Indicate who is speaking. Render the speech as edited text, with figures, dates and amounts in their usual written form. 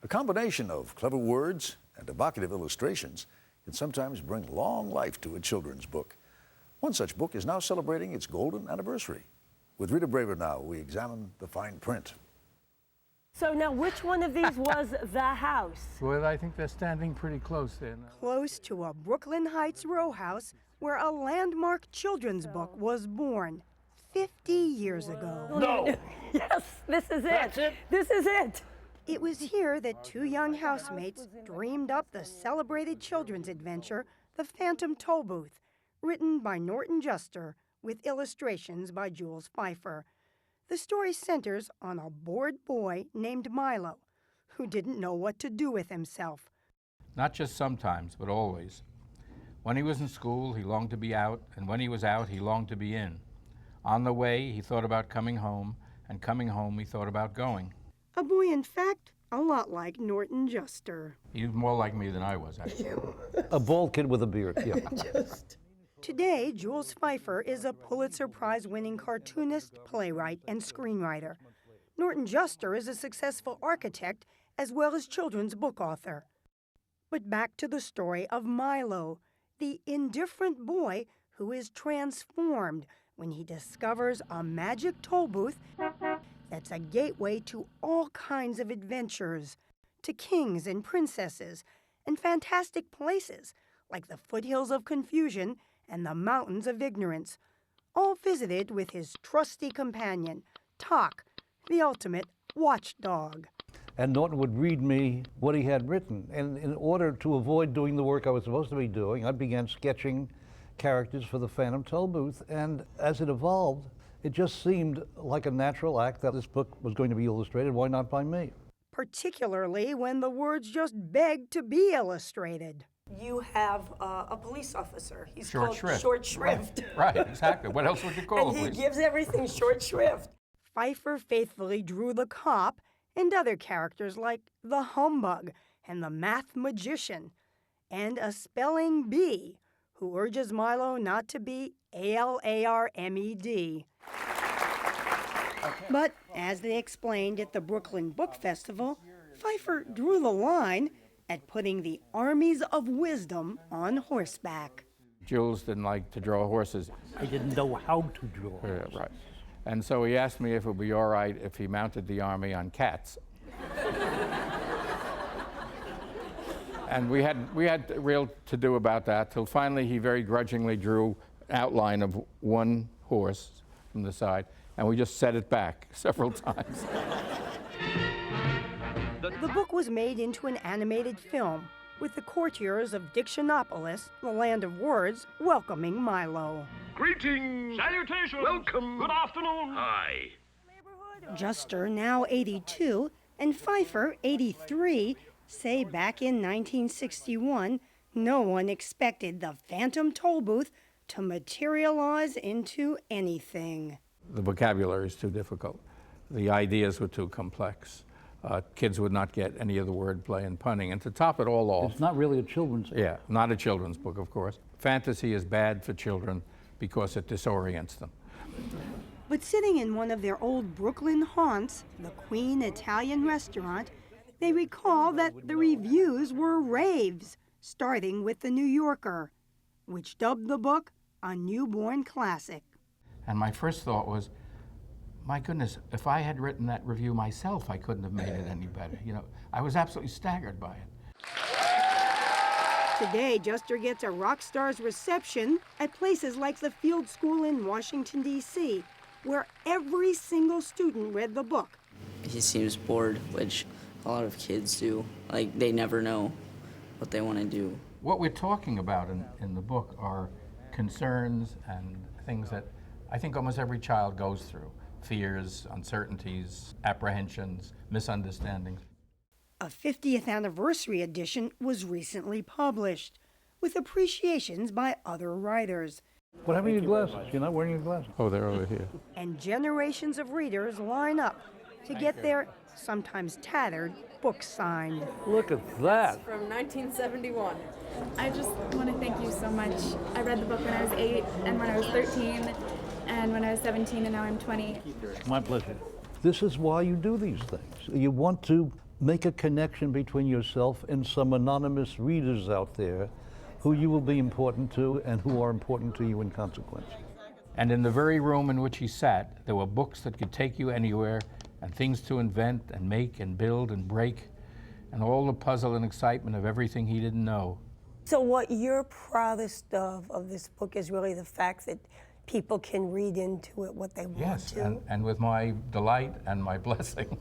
Speaker 1: A combination of clever words and evocative illustrations can sometimes bring long life to a children's book. One such book is now celebrating its golden anniversary. With Rita Braver now, we examine the fine print.
Speaker 2: So now, which one of these was the house?
Speaker 3: Well, I think they're standing pretty close there now.
Speaker 4: Close to a Brooklyn Heights row house where a landmark children's book was born 50 years ago.
Speaker 1: No!
Speaker 2: Yes, this is it.
Speaker 1: That's it?
Speaker 2: This is it.
Speaker 4: It was here that two young housemates dreamed up the celebrated children's adventure, The Phantom Tollbooth, written by Norton Juster with illustrations by Jules Feiffer. The story centers on a bored boy named Milo, who didn't know what to do with himself.
Speaker 3: Not just sometimes, but always. When he was in school, he longed to be out, and when he was out, he longed to be in. On the way, he thought about coming home, and coming home, he thought about going.
Speaker 4: A boy, in fact, a lot like Norton Juster.
Speaker 3: He was more like me than I was, actually.
Speaker 5: A bald kid with a beard, yeah.
Speaker 4: Today, Jules Feiffer is a Pulitzer Prize-winning cartoonist, playwright, and screenwriter. Norton Juster is a successful architect as well as children's book author. But back to the story of Milo, the indifferent boy who is transformed when he discovers a magic toll booth that's a gateway to all kinds of adventures, to kings and princesses, and fantastic places like the foothills of confusion and the mountains of ignorance, all visited with his trusty companion, Talk, the ultimate watchdog.
Speaker 5: And Norton would read me what he had written. And in order to avoid doing the work I was supposed to be doing, I began sketching characters for the Phantom Tollbooth. And as it evolved, it just seemed like a natural act that this book was going to be illustrated. Why not by me?
Speaker 4: Particularly when the words just begged to be illustrated. You have a police officer. He's
Speaker 3: Short
Speaker 4: called
Speaker 3: shrift.
Speaker 4: Short Shrift.
Speaker 3: Right, exactly. What else would you call
Speaker 4: And
Speaker 3: it,
Speaker 4: he
Speaker 3: please?
Speaker 4: gives everything short shrift. Feiffer faithfully drew the cop and other characters like the humbug and the math magician, and a spelling bee who urges Milo not to be ALARMED. But as they explained at the Brooklyn Book Festival, Feiffer drew the line at putting the armies of wisdom on horseback.
Speaker 3: Jules didn't like to draw horses.
Speaker 5: I didn't know how to draw.
Speaker 3: Yeah, right. And so he asked me if it would be all right if he mounted the army on cats. And we had real to do about that till finally he very grudgingly drew an outline of one horse from the side, and we just set it back several times.
Speaker 4: The book was made into an animated film with the courtiers of Dictionopolis, the land of words, welcoming Milo.
Speaker 6: Greetings! Salutations! Welcome! Good afternoon! Hi!
Speaker 4: Juster, now 82, and Feiffer, 83, say back in 1961, no one expected the Phantom Tollbooth to materialize into anything.
Speaker 3: The vocabulary is too difficult. The ideas were too complex. Kids would not get any of the wordplay and punning. And to top it all off...
Speaker 5: It's not really a children's book.
Speaker 3: Yeah, not a children's book, of course. Fantasy is bad for children because it disorients them.
Speaker 4: But sitting in one of their old Brooklyn haunts, the Queen Italian restaurant, they recall that the reviews were raves, starting with the New Yorker, which dubbed the book a newborn classic.
Speaker 3: And my first thought was, my goodness, if I had written that review myself, I couldn't have made it any better. You know, I was absolutely staggered by it.
Speaker 4: Today, Juster gets a rock star's reception at places like the Field School in Washington, D.C., where every single student read the book.
Speaker 7: He seems bored, which a lot of kids do. Like, they never know what they want to do.
Speaker 3: What we're talking about in the book are concerns and things that I think almost every child goes through. Fears, uncertainties, apprehensions, misunderstandings.
Speaker 4: A 50th anniversary edition was recently published, with appreciations by other writers.
Speaker 5: What happened to your glasses? You're not wearing your glasses.
Speaker 3: Oh, they're over here.
Speaker 4: And generations of readers line up to get their sometimes tattered books signed.
Speaker 5: Look at that.
Speaker 8: From 1971. I just want to thank you so much. I read the book when I was 8 and when I was 13 and when I was 17 and now I'm 20.
Speaker 5: My pleasure. This is why you do these things. You want to make a connection between yourself and some anonymous readers out there who you will be important to and who are important to you in consequence.
Speaker 3: And in the very room in which he sat, there were books that could take you anywhere, and things to invent and make and build and break, and all the puzzle and excitement of everything he didn't know.
Speaker 2: So what you're proudest of this book is really the fact that people can read into it what they want
Speaker 3: Yes,
Speaker 2: to.
Speaker 3: and with my delight and my blessing.